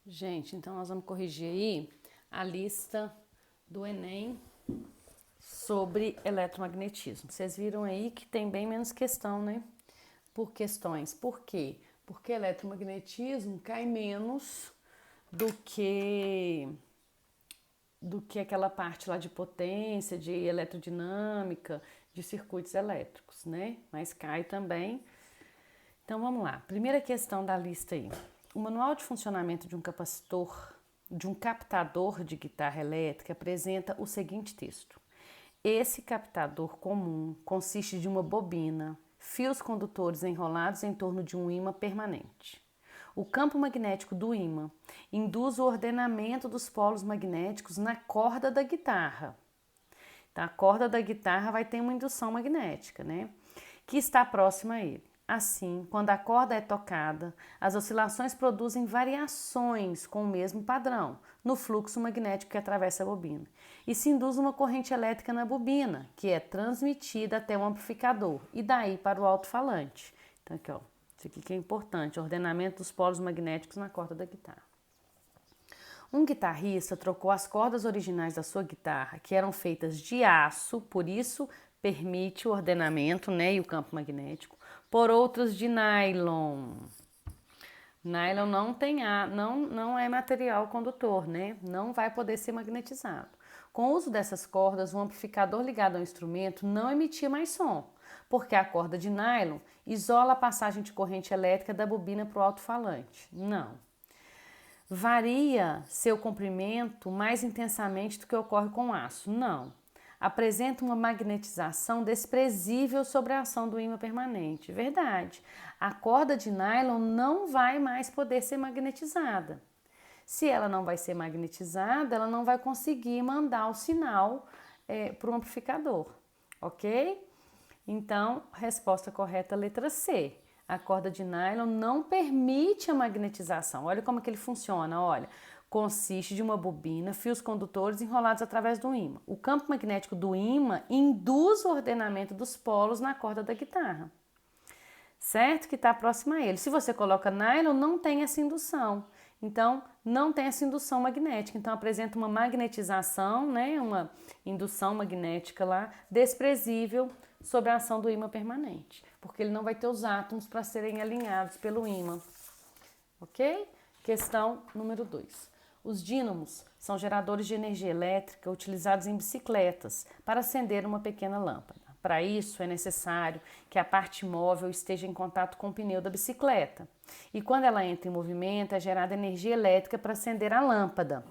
Gente, então nós vamos corrigir aí a lista do Enem sobre eletromagnetismo. Vocês viram aí que tem bem menos questão, né? Por questões. Por quê? Porque eletromagnetismo cai menos do que aquela parte lá de potência, de eletrodinâmica, de circuitos elétricos, né? Mas cai também. Então vamos lá. Primeira questão da lista aí. O manual de funcionamento de um capacitor, de um captador de guitarra elétrica apresenta o seguinte texto: esse captador comum consiste de uma bobina, fios condutores enrolados em torno de um ímã permanente. O campo magnético do ímã induz o ordenamento dos polos magnéticos na corda da guitarra. Então, a corda da guitarra vai ter uma indução magnética, né? Que está próxima a ele. Assim, quando a corda é tocada, as oscilações produzem variações com o mesmo padrão no fluxo magnético que atravessa a bobina. E se induz uma corrente elétrica na bobina, que é transmitida até o amplificador e daí para o alto-falante. Então, aqui, ó, isso aqui que é importante, ordenamento dos polos magnéticos na corda da guitarra. Um guitarrista trocou as cordas originais da sua guitarra, que eram feitas de aço, por isso permite o ordenamento, né, e o campo magnético, por outras de nylon. Nylon não é material condutor, né? Não vai poder ser magnetizado. Com o uso dessas cordas, o amplificador ligado ao instrumento não emitia mais som, porque a corda de nylon isola a passagem de corrente elétrica da bobina para o alto-falante. Não. Varia seu comprimento mais intensamente do que ocorre com o aço? Não. Apresenta uma magnetização desprezível sobre a ação do ímã permanente. Verdade. A corda de nylon não vai mais poder ser magnetizada. Se ela não vai ser magnetizada, ela não vai conseguir mandar o sinal para o amplificador, ok? Então, resposta correta, letra C. A corda de nylon não permite a magnetização. Olha como que ele funciona, olha. Consiste de uma bobina, fios condutores enrolados através do ímã. O campo magnético do ímã induz o ordenamento dos polos na corda da guitarra. Certo? Que está próximo a ele. Se você coloca nylon, não tem essa indução. Então, não tem essa indução magnética. Então, apresenta uma magnetização, né? Uma indução magnética lá, desprezível sobre a ação do ímã permanente. Porque ele não vai ter os átomos para serem alinhados pelo ímã. Ok? Questão número 2. Os dínamos são geradores de energia elétrica utilizados em bicicletas para acender uma pequena lâmpada. Para isso, é necessário que a parte móvel esteja em contato com o pneu da bicicleta. E quando ela entra em movimento, é gerada energia elétrica para acender a lâmpada.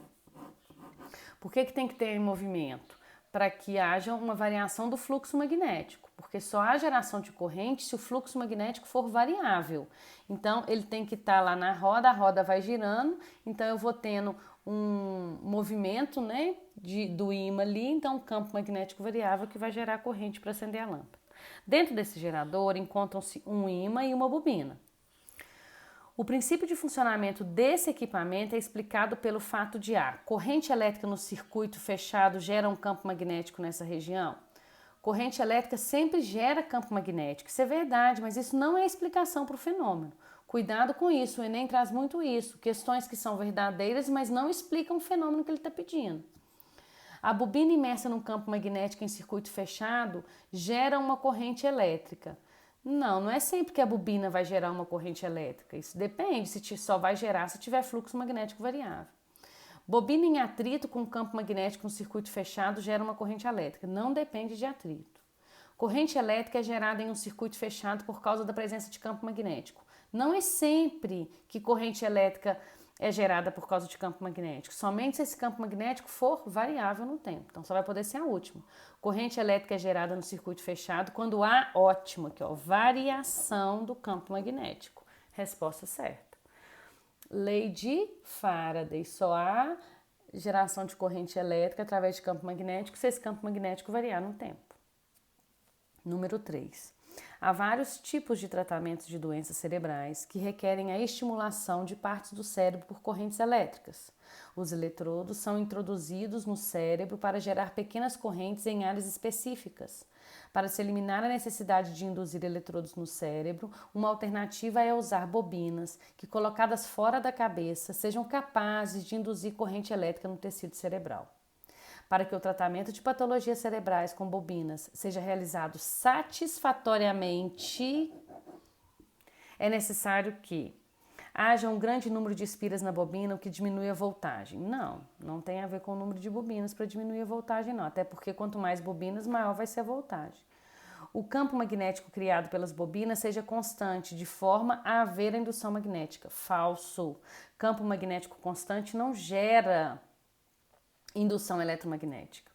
Por que tem que ter em movimento? Para que haja uma variação do fluxo magnético, porque só há geração de corrente se o fluxo magnético for variável. Então, ele tem que estar lá na roda, a roda vai girando, então eu vou tendo um movimento, né, do ímã ali, então um campo magnético variável que vai gerar corrente para acender a lâmpada. Dentro desse gerador encontram-se um ímã e uma bobina. O princípio de funcionamento desse equipamento é explicado pelo fato de a corrente elétrica no circuito fechado gera um campo magnético nessa região. Corrente elétrica sempre gera campo magnético, isso é verdade, mas isso não é explicação para o fenômeno. Cuidado com isso, o Enem traz muito isso, questões que são verdadeiras, mas não explicam o fenômeno que ele está pedindo. A bobina imersa num campo magnético em circuito fechado gera uma corrente elétrica. Não é sempre que a bobina vai gerar uma corrente elétrica. Isso depende, se só vai gerar se tiver fluxo magnético variável. Bobina em atrito com campo magnético no circuito fechado gera uma corrente elétrica. Não depende de atrito. Corrente elétrica é gerada em um circuito fechado por causa da presença de campo magnético. Não é sempre que corrente elétrica é gerada por causa de campo magnético. Somente se esse campo magnético for variável no tempo. Então, só vai poder ser a última. Corrente elétrica é gerada no circuito fechado quando há, ótimo aqui, ó, variação do campo magnético. Resposta certa. Lei de Faraday. Só há geração de corrente elétrica através de campo magnético se esse campo magnético variar no tempo. Número 3. Há vários tipos de tratamentos de doenças cerebrais que requerem a estimulação de partes do cérebro por correntes elétricas. Os eletrodos são introduzidos no cérebro para gerar pequenas correntes em áreas específicas. Para se eliminar a necessidade de induzir eletrodos no cérebro, uma alternativa é usar bobinas que, colocadas fora da cabeça, sejam capazes de induzir corrente elétrica no tecido cerebral. Para que o tratamento de patologias cerebrais com bobinas seja realizado satisfatoriamente, é necessário que haja um grande número de espiras na bobina, o que diminui a voltagem. Não tem a ver com o número de bobinas para diminuir a voltagem, não. Até porque quanto mais bobinas, maior vai ser a voltagem. O campo magnético criado pelas bobinas seja constante, de forma a haver a indução magnética. Falso. Campo magnético constante não gera indução eletromagnética.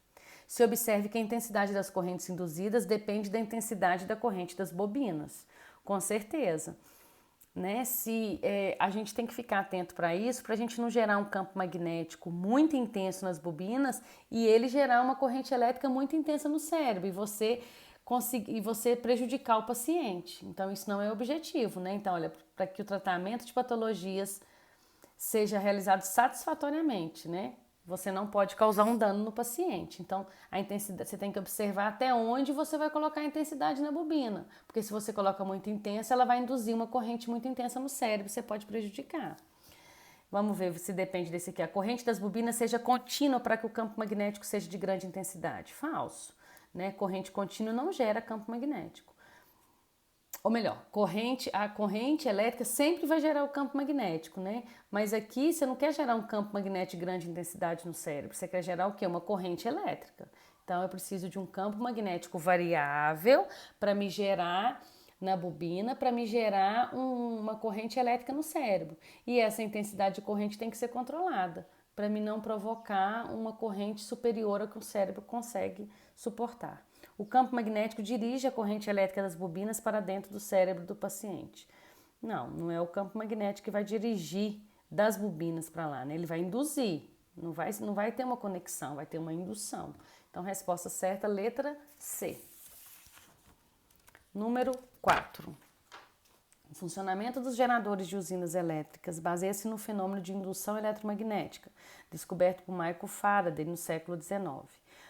Se observe que a intensidade das correntes induzidas depende da intensidade da corrente das bobinas. Com certeza. Né? A gente tem que ficar atento para isso, para a gente não gerar um campo magnético muito intenso nas bobinas e ele gerar uma corrente elétrica muito intensa no cérebro e você prejudicar o paciente. Então, isso não é o objetivo, né? Então, olha, para que o tratamento de patologias seja realizado satisfatoriamente, né? Você não pode causar um dano no paciente. Então, a intensidade, você tem que observar até onde você vai colocar a intensidade na bobina. Porque se você coloca muito intensa, ela vai induzir uma corrente muito intensa no cérebro, você pode prejudicar. Vamos ver se depende desse aqui. A corrente das bobinas seja contínua para que o campo magnético seja de grande intensidade. Falso. Né? Corrente contínua não gera campo magnético. Ou melhor, a corrente elétrica sempre vai gerar o campo magnético, né? Mas aqui você não quer gerar um campo magnético de grande intensidade no cérebro, você quer gerar o quê? Uma corrente elétrica. Então eu preciso de um campo magnético variável para me gerar na bobina, para me gerar uma corrente elétrica no cérebro. E essa intensidade de corrente tem que ser controlada, para me não provocar uma corrente superior ao que o cérebro consegue suportar. O campo magnético dirige a corrente elétrica das bobinas para dentro do cérebro do paciente. Não é o campo magnético que vai dirigir das bobinas para lá, né? Ele vai induzir, não vai ter uma conexão, vai ter uma indução. Então, resposta certa, letra C. Número 4. O funcionamento dos geradores de usinas elétricas baseia-se no fenômeno de indução eletromagnética, descoberto por Michael Faraday no século XIX.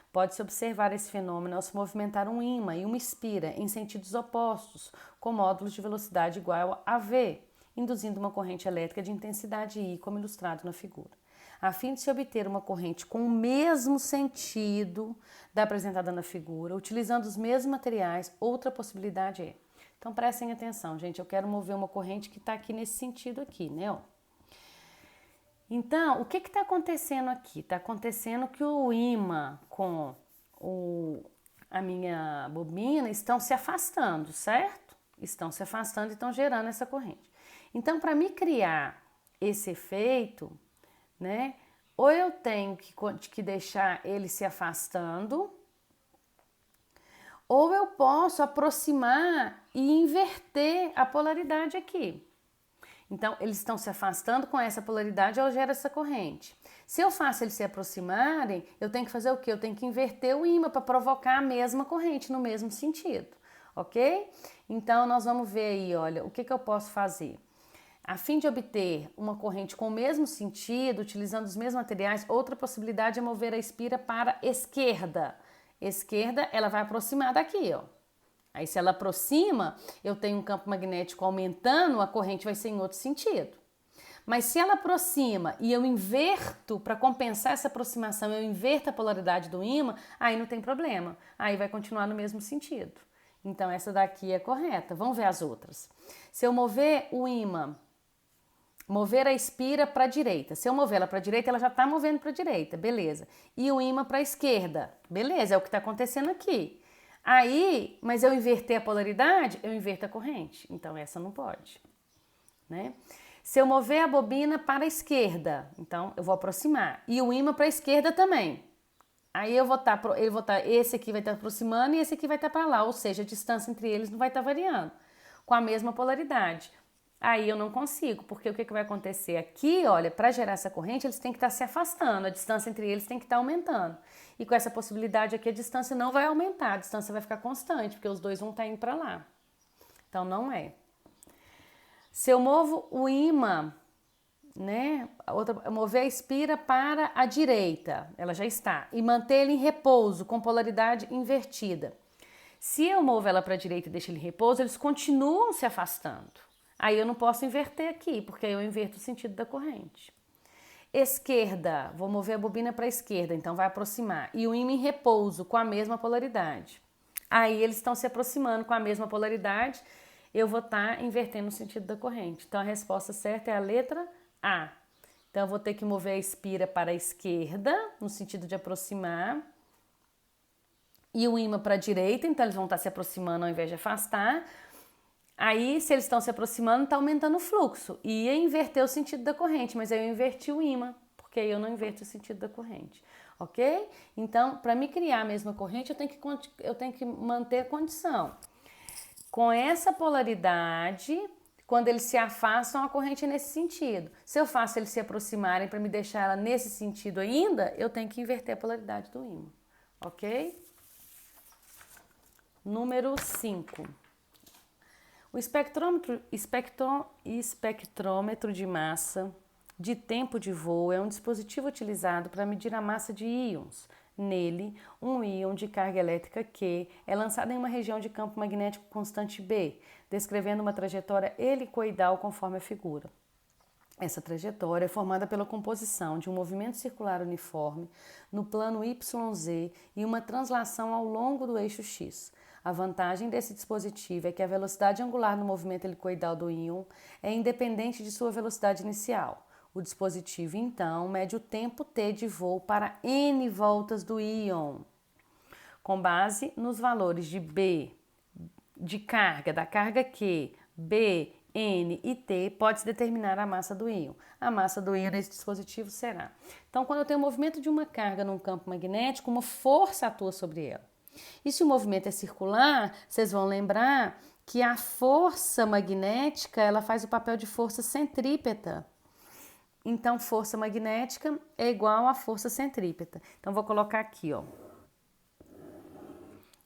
Pode-se observar esse fenômeno ao se movimentar um ímã e uma espira em sentidos opostos, com módulos de velocidade igual a V, induzindo uma corrente elétrica de intensidade I, como ilustrado na figura. A fim de se obter uma corrente com o mesmo sentido da apresentada na figura, utilizando os mesmos materiais, outra possibilidade é. Então prestem atenção, gente, eu quero mover uma corrente que está aqui nesse sentido aqui, né? Ó. Então, o que está acontecendo aqui? Está acontecendo que o ímã com a minha bobina estão se afastando, certo? Estão se afastando e estão gerando essa corrente. Então, para me criar esse efeito, né? Ou eu tenho que deixar ele se afastando, ou eu posso aproximar e inverter a polaridade aqui. Então, eles estão se afastando com essa polaridade, eu gero essa corrente. Se eu faço eles se aproximarem, eu tenho que fazer o quê? Eu tenho que inverter o ímã para provocar a mesma corrente, no mesmo sentido, ok? Então, nós vamos ver aí, olha, o que eu posso fazer? A fim de obter uma corrente com o mesmo sentido, utilizando os mesmos materiais, outra possibilidade é mover a espira para a esquerda. Esquerda, ela vai aproximar daqui, ó. Aí, se ela aproxima, eu tenho um campo magnético aumentando, a corrente vai ser em outro sentido. Mas se ela aproxima e eu inverto, para compensar essa aproximação, eu inverto a polaridade do ímã, aí não tem problema. Aí vai continuar no mesmo sentido. Então, essa daqui é correta. Vamos ver as outras. Se eu mover o ímã, mover a espira para a direita. Se eu mover ela para a direita, ela já está movendo para a direita, beleza. E o ímã para a esquerda, beleza, é o que está acontecendo aqui. Aí, mas eu inverter a polaridade, eu inverto a corrente. Então, essa não pode, né? Se eu mover a bobina para a esquerda, então eu vou aproximar. E o ímã para a esquerda também. Aí esse aqui vai estar aproximando e esse aqui vai estar para lá. Ou seja, a distância entre eles não vai estar variando. Com a mesma polaridade. Aí eu não consigo, porque o que vai acontecer aqui, olha, para gerar essa corrente, eles têm que estar se afastando, a distância entre eles tem que estar aumentando. E com essa possibilidade aqui, a distância não vai aumentar, a distância vai ficar constante, porque os dois vão estar indo para lá. Então, não é. Se eu movo o ímã, né, mover a espira para a direita, ela já está, e manter ele em repouso, com polaridade invertida. Se eu movo ela para a direita e deixo ele em repouso, eles continuam se afastando. Aí eu não posso inverter aqui, porque aí eu inverto o sentido da corrente. Esquerda, vou mover a bobina para a esquerda, então vai aproximar. E o ímã em repouso, com a mesma polaridade. Aí eles estão se aproximando com a mesma polaridade, eu vou estar invertendo o sentido da corrente. Então a resposta certa é a letra A. Então eu vou ter que mover a espira para a esquerda, no sentido de aproximar, e o ímã para a direita, então eles vão estar se aproximando ao invés de afastar. Aí, se eles estão se aproximando, está aumentando o fluxo. E ia inverter o sentido da corrente, mas aí eu inverti o ímã, porque aí eu não inverto o sentido da corrente. Ok? Então, para me criar a mesma corrente, eu tenho que manter a condição. Com essa polaridade, quando eles se afastam, a corrente é nesse sentido. Se eu faço eles se aproximarem para me deixar ela nesse sentido ainda, eu tenho que inverter a polaridade do ímã. Ok? Número 5. O espectrômetro de massa de tempo de voo é um dispositivo utilizado para medir a massa de íons. Nele, um íon de carga elétrica Q é lançado em uma região de campo magnético constante B, descrevendo uma trajetória helicoidal conforme a figura. Essa trajetória é formada pela composição de um movimento circular uniforme no plano YZ e uma translação ao longo do eixo X. A vantagem desse dispositivo é que a velocidade angular no movimento helicoidal do íon é independente de sua velocidade inicial. O dispositivo, então, mede o tempo t de voo para n voltas do íon, com base nos valores de B, de carga, da carga Q, B, N e T, pode-se determinar a massa do íon. A massa do íon nesse dispositivo será. Então, quando eu tenho o movimento de uma carga num campo magnético, uma força atua sobre ela. E se o movimento é circular, vocês vão lembrar que a força magnética, ela faz o papel de força centrípeta. Então, força magnética é igual a força centrípeta. Então, vou colocar aqui, ó.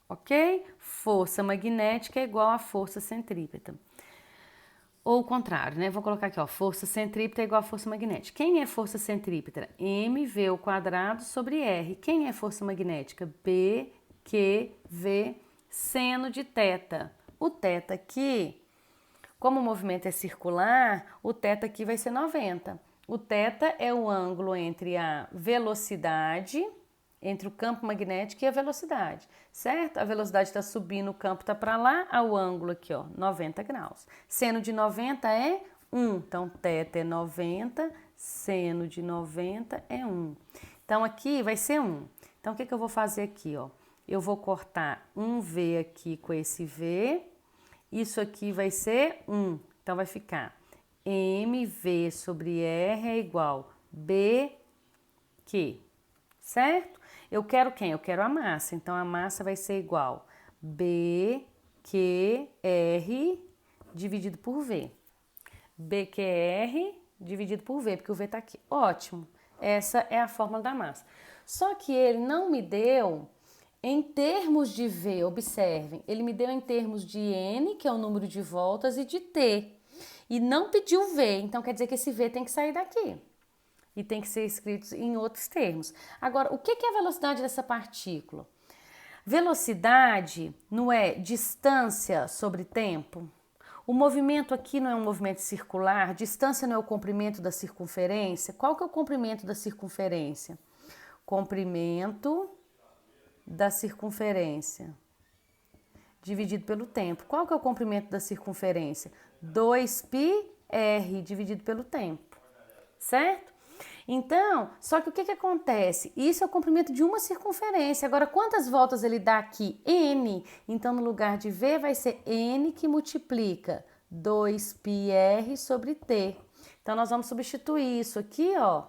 Ok? Força magnética é igual a força centrípeta. Ou o contrário, né? Vou colocar aqui, ó, força centrípeta é igual a força magnética. Quem é força centrípeta? mv ao quadrado sobre r. Quem é força magnética? B, Q, V, seno de θ. O θ aqui, como o movimento é circular, o θ aqui vai ser 90. O θ é o ângulo entre a velocidade, entre o campo magnético e a velocidade, certo? A velocidade está subindo, o campo está para lá, o ângulo aqui, ó, 90 graus. Seno de 90 é 1, então θ é 90, seno de 90 é 1. Então aqui vai ser 1. Então o que eu vou fazer aqui, ó? Eu vou cortar um V aqui com esse V, isso aqui vai ser 1, então vai ficar mv sobre r é igual BQ, certo? Eu quero quem? Eu quero a massa, então a massa vai ser igual BQR dividido por V. BQR dividido por V, porque o V está aqui. Ótimo, essa é a fórmula da massa. Só que ele não me deu em termos de V, observem, ele me deu em termos de N, que é o número de voltas, e de T. E não pediu V, então quer dizer que esse V tem que sair daqui. E tem que ser escrito em outros termos. Agora, o que é a velocidade dessa partícula? Velocidade não é distância sobre tempo? O movimento aqui não é um movimento circular, distância não é o comprimento da circunferência. Qual que é o comprimento da circunferência? Comprimento da circunferência dividido pelo tempo. Qual que é o comprimento da circunferência? 2πr dividido pelo tempo, certo? Então, só que o que acontece? Isso é o comprimento de uma circunferência. Agora, quantas voltas ele dá aqui? N. Então, no lugar de V, vai ser N que multiplica 2πr sobre T. Então, nós vamos substituir isso aqui, ó,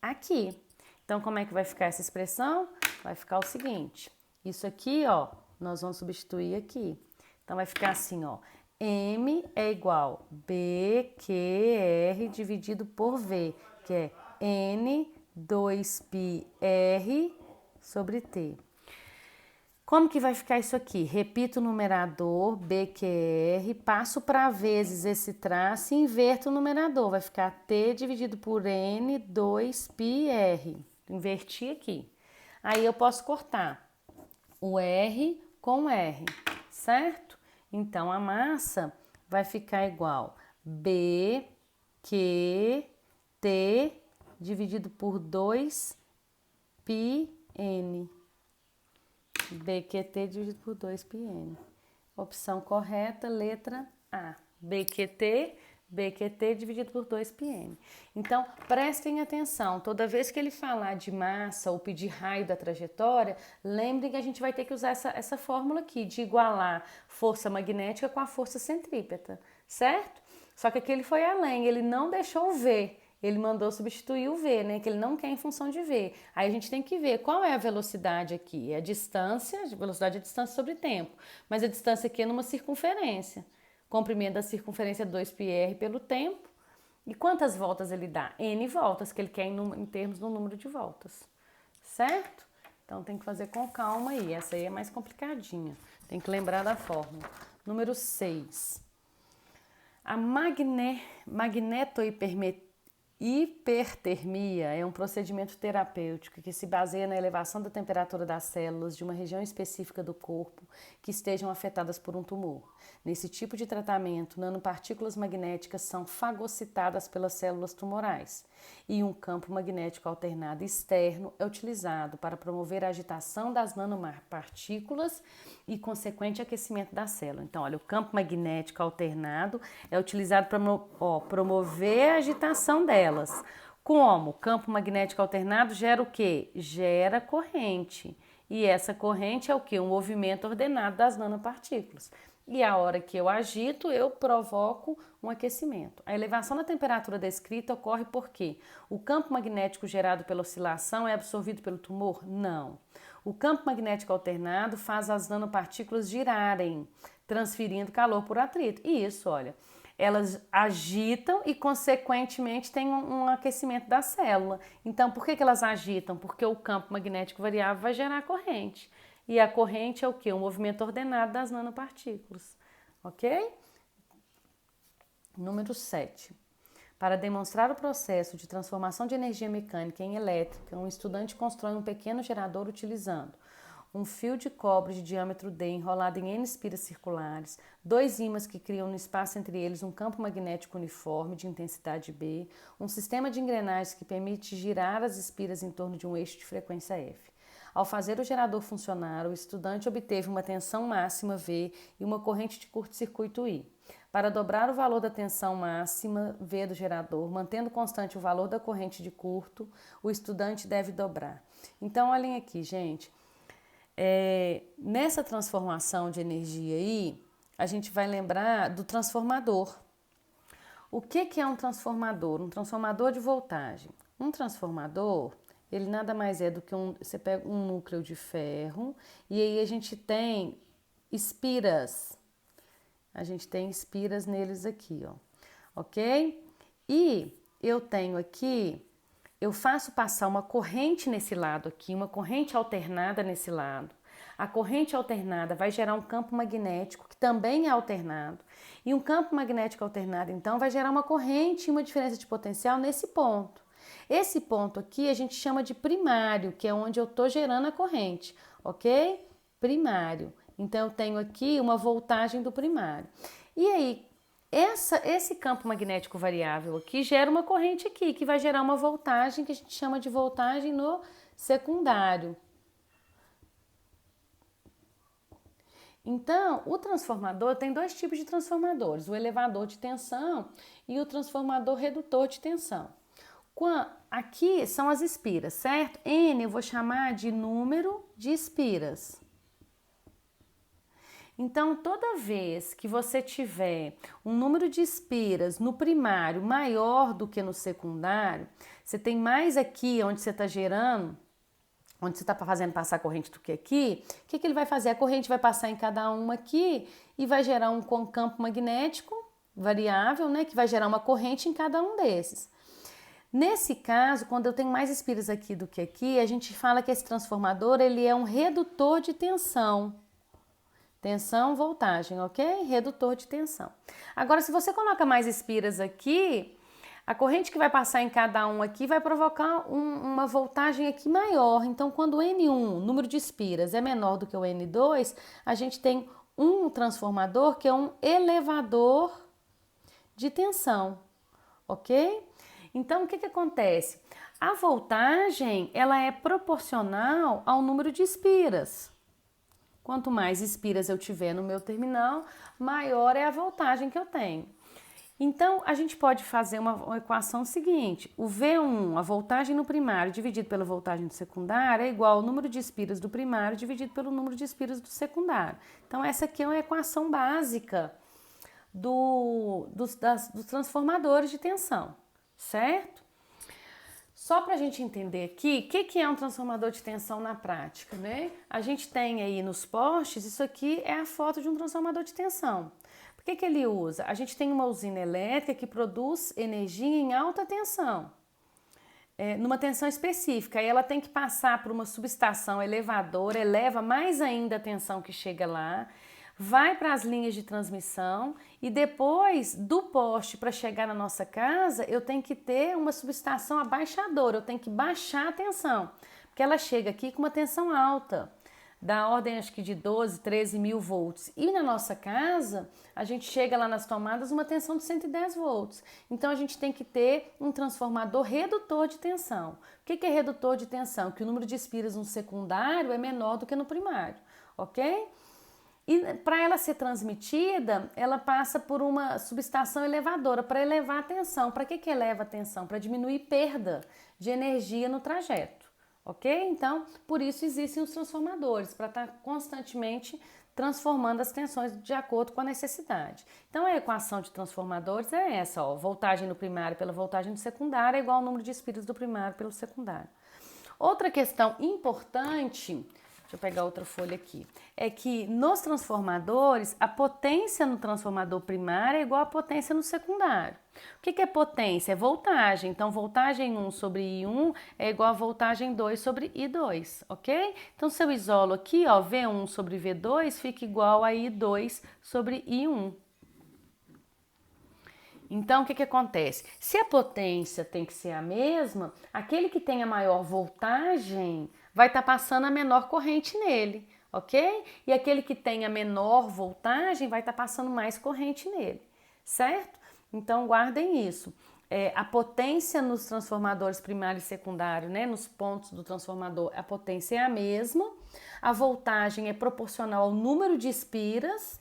aqui. Então, como é que vai ficar essa expressão? Vai ficar o seguinte, isso aqui, ó, nós vamos substituir aqui. Então, vai ficar assim, ó, M é igual BQR dividido por V, que é N 2πr sobre T. Como que vai ficar isso aqui? Repito o numerador, BQR, passo para vezes esse traço e inverto o numerador. Vai ficar T dividido por N, 2πr. Inverti aqui. Aí eu posso cortar o R com o R, certo? Então, a massa vai ficar igual BQT dividido por 2πn. BQT dividido por 2πn. Opção correta, letra A. BQT dividido por 2πn. Então, prestem atenção. Toda vez que ele falar de massa ou pedir raio da trajetória, lembrem que a gente vai ter que usar essa fórmula aqui, de igualar força magnética com a força centrípeta, certo? Só que aqui ele foi além, ele não deixou o V. Ele mandou substituir o V, né? Que ele não quer em função de V. Aí a gente tem que ver qual é a velocidade aqui. É a distância, velocidade é distância sobre tempo. Mas a distância aqui é numa circunferência. Comprimento da circunferência 2πr pelo tempo. E quantas voltas ele dá? N voltas, que ele quer em termos do número de voltas. Certo? Então tem que fazer com calma aí. Essa aí é mais complicadinha. Tem que lembrar da fórmula. Número 6. A hipertermia é um procedimento terapêutico que se baseia na elevação da temperatura das células de uma região específica do corpo que estejam afetadas por um tumor. Nesse tipo de tratamento, nanopartículas magnéticas são fagocitadas pelas células tumorais e um campo magnético alternado externo é utilizado para promover a agitação das nanopartículas e consequente aquecimento da célula. Então, olha, o campo magnético alternado é utilizado para promover a agitação delas. Como? O campo magnético alternado gera o quê? Gera corrente. E essa corrente é o quê? Um movimento ordenado das nanopartículas. E a hora que eu agito, eu provoco um aquecimento. A elevação da temperatura descrita ocorre porque o campo magnético gerado pela oscilação é absorvido pelo tumor? Não. O campo magnético alternado faz as nanopartículas girarem, transferindo calor por atrito. E isso, olha, elas agitam e, consequentemente, tem um aquecimento da célula. Então, por que elas agitam? Porque o campo magnético variável vai gerar corrente. E a corrente é o quê? Um movimento ordenado das nanopartículas. Ok? Número 7. Para demonstrar o processo de transformação de energia mecânica em elétrica, um estudante constrói um pequeno gerador utilizando um fio de cobre de diâmetro D enrolado em N espiras circulares, 2 ímãs que criam no espaço entre eles um campo magnético uniforme de intensidade B, um sistema de engrenagens que permite girar as espiras em torno de um eixo de frequência F. Ao fazer o gerador funcionar, o estudante obteve uma tensão máxima V e uma corrente de curto-circuito I. Para dobrar o valor da tensão máxima V do gerador, mantendo constante o valor da corrente de curto, o estudante deve dobrar. Então, olhem aqui, gente. Nessa transformação de energia aí, a gente vai lembrar do transformador. O que é um transformador? Um transformador de voltagem. Um transformador, ele nada mais é do que você pega um núcleo de ferro e aí a gente tem espiras. A gente tem espiras neles aqui, ó. Ok? E eu tenho aqui, eu faço passar uma corrente nesse lado aqui, uma corrente alternada nesse lado. A corrente alternada vai gerar um campo magnético que também é alternado. E um campo magnético alternado, então, vai gerar uma corrente e uma diferença de potencial nesse ponto. Esse ponto aqui a gente chama de primário, que é onde eu estou gerando a corrente, ok? Primário. Então, eu tenho aqui uma voltagem do primário. E aí, esse campo magnético variável aqui gera uma corrente aqui, que vai gerar uma voltagem que a gente chama de voltagem no secundário. Então, o transformador tem 2 tipos de transformadores, o elevador de tensão e o transformador redutor de tensão. Aqui são as espiras, certo? N eu vou chamar de número de espiras. Então, toda vez que você tiver um número de espiras no primário maior do que no secundário, você tem mais aqui onde você está gerando, onde você está fazendo passar a corrente do que aqui, o que ele vai fazer? A corrente vai passar em cada uma aqui e vai gerar um campo magnético variável, né, que vai gerar uma corrente em cada um desses. Nesse caso, quando eu tenho mais espiras aqui do que aqui, a gente fala que esse transformador ele é um redutor de tensão. Tensão, voltagem, ok? Redutor de tensão. Agora, se você coloca mais espiras aqui, a corrente que vai passar em cada um aqui vai provocar uma voltagem aqui maior. Então, quando o N1, número de espiras, é menor do que o N2, a gente tem um transformador que é um elevador de tensão, ok? Então, o que acontece? A voltagem, ela é proporcional ao número de espiras. Quanto mais espiras eu tiver no meu terminal, maior é a voltagem que eu tenho. Então, a gente pode fazer uma equação seguinte: o V1, a voltagem no primário, dividido pela voltagem do secundário, é igual ao número de espiras do primário dividido pelo número de espiras do secundário. Então, essa aqui é uma equação básica dos transformadores de tensão, certo? Só para a gente entender aqui, o que é um transformador de tensão na prática, né? A gente tem aí nos postes, isso aqui é a foto de um transformador de tensão. Por que ele usa? A gente tem uma usina elétrica que produz energia em alta tensão, numa tensão específica. Aí ela tem que passar por uma subestação elevadora, eleva mais ainda a tensão que chega lá, vai para as linhas de transmissão e depois do poste para chegar na nossa casa, eu tenho que ter uma subestação abaixadora, eu tenho que baixar a tensão, porque ela chega aqui com uma tensão alta, da ordem acho que de 12, 13 mil volts. E na nossa casa, a gente chega lá nas tomadas uma tensão de 110 volts. Então a gente tem que ter um transformador redutor de tensão. O que é redutor de tensão? Que o número de espiras no secundário é menor do que no primário, ok? E para ela ser transmitida, ela passa por uma subestação elevadora para elevar a tensão. Para que eleva a tensão? Para diminuir perda de energia no trajeto, ok? Então, por isso existem os transformadores, para estar constantemente transformando as tensões de acordo com a necessidade. Então, a equação de transformadores é essa, ó, voltagem no primário pela voltagem no secundário é igual ao número de espiras do primário pelo secundário. Outra questão importante, deixa eu pegar outra folha aqui, é que nos transformadores, a potência no transformador primário é igual à potência no secundário. O que é potência? É voltagem. Então, voltagem 1 sobre I1 é igual a voltagem 2 sobre I2, ok? Então, se eu isolo aqui, ó, V1 sobre V2 fica igual a I2 sobre I1. Então, o que acontece? Se a potência tem que ser a mesma, aquele que tem a maior voltagem vai estar passando a menor corrente nele, ok? E aquele que tem a menor voltagem vai estar passando mais corrente nele, certo? Então, guardem isso. A potência nos transformadores primário e secundário, né, nos pontos do transformador, a potência é a mesma, a voltagem é proporcional ao número de espiras,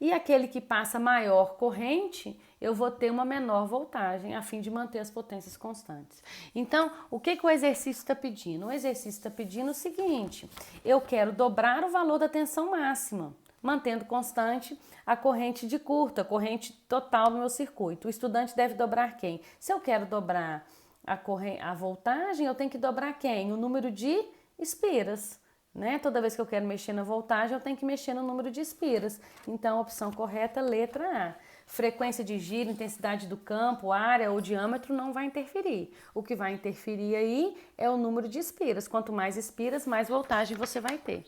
e aquele que passa maior corrente, eu vou ter uma menor voltagem, a fim de manter as potências constantes. Então, o que o exercício está pedindo? O exercício está pedindo o seguinte: eu quero dobrar o valor da tensão máxima, mantendo constante a corrente de curta, a corrente total do meu circuito. O estudante deve dobrar quem? Se eu quero dobrar a voltagem, eu tenho que dobrar quem? O número de espiras. Né? Toda vez que eu quero mexer na voltagem, eu tenho que mexer no número de espiras. Então, a opção correta, letra A. Frequência de giro, intensidade do campo, área ou diâmetro não vai interferir. O que vai interferir aí é o número de espiras. Quanto mais espiras, mais voltagem você vai ter.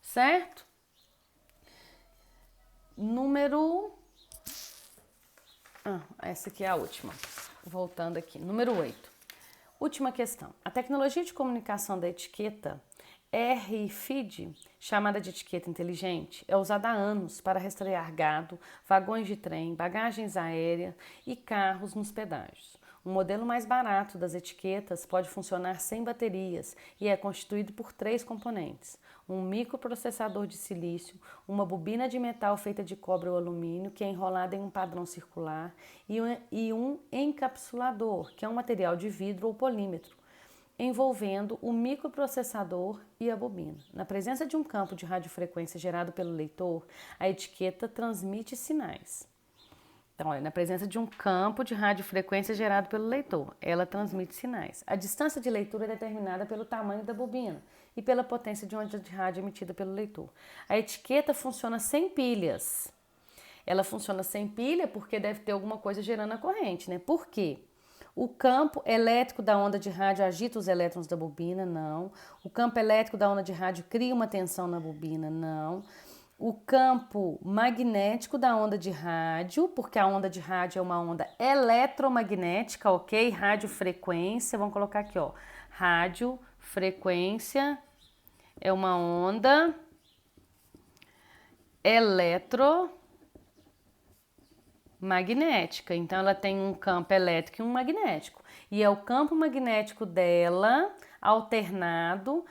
Certo? Essa aqui é a última. Voltando aqui. Número 8. Última questão. A tecnologia de comunicação da etiqueta RFID, chamada de etiqueta inteligente, é usada há anos para rastrear gado, vagões de trem, bagagens aéreas e carros nos pedágios. Um modelo mais barato das etiquetas pode funcionar sem baterias e é constituído por 3 componentes: um microprocessador de silício, uma bobina de metal feita de cobre ou alumínio, que é enrolada em um padrão circular, e um encapsulador, que é um material de vidro ou polímetro, envolvendo o microprocessador e a bobina. Na presença de um campo de radiofrequência gerado pelo leitor, a etiqueta transmite sinais. Então, olha, na presença de um campo de radiofrequência gerado pelo leitor, ela transmite sinais. A distância de leitura é determinada pelo tamanho da bobina e pela potência de onda de rádio emitida pelo leitor. A etiqueta funciona sem pilhas. Ela funciona sem pilha porque deve ter alguma coisa gerando a corrente, né? Por quê? O campo elétrico da onda de rádio agita os elétrons da bobina? Não. O campo elétrico da onda de rádio cria uma tensão na bobina? Não. O campo magnético da onda de rádio, porque a onda de rádio é uma onda eletromagnética, ok? Radiofrequência, vamos colocar aqui, ó. Radiofrequência é uma onda eletromagnética. Então, ela tem um campo elétrico e um magnético. E é o campo magnético dela, alternado,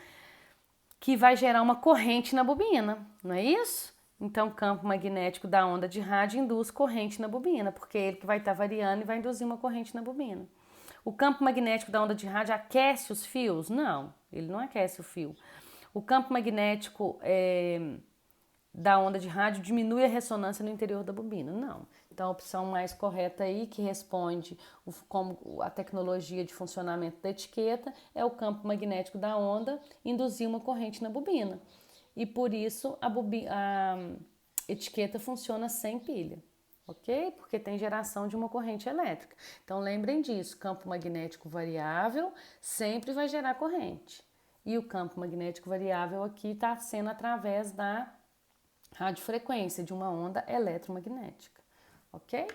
que vai gerar uma corrente na bobina, não é isso? Então, o campo magnético da onda de rádio induz corrente na bobina, porque é ele que vai estar variando e vai induzir uma corrente na bobina. O campo magnético da onda de rádio aquece os fios? Não, ele não aquece o fio. O campo magnético da onda de rádio diminui a ressonância no interior da bobina? Não. Então, a opção mais correta aí, que responde como a tecnologia de funcionamento da etiqueta, é o campo magnético da onda induzir uma corrente na bobina. E por isso a etiqueta funciona sem pilha, ok? Porque tem geração de uma corrente elétrica. Então, lembrem disso, campo magnético variável sempre vai gerar corrente. E o campo magnético variável aqui está sendo através da radiofrequência, de uma onda eletromagnética. Ok?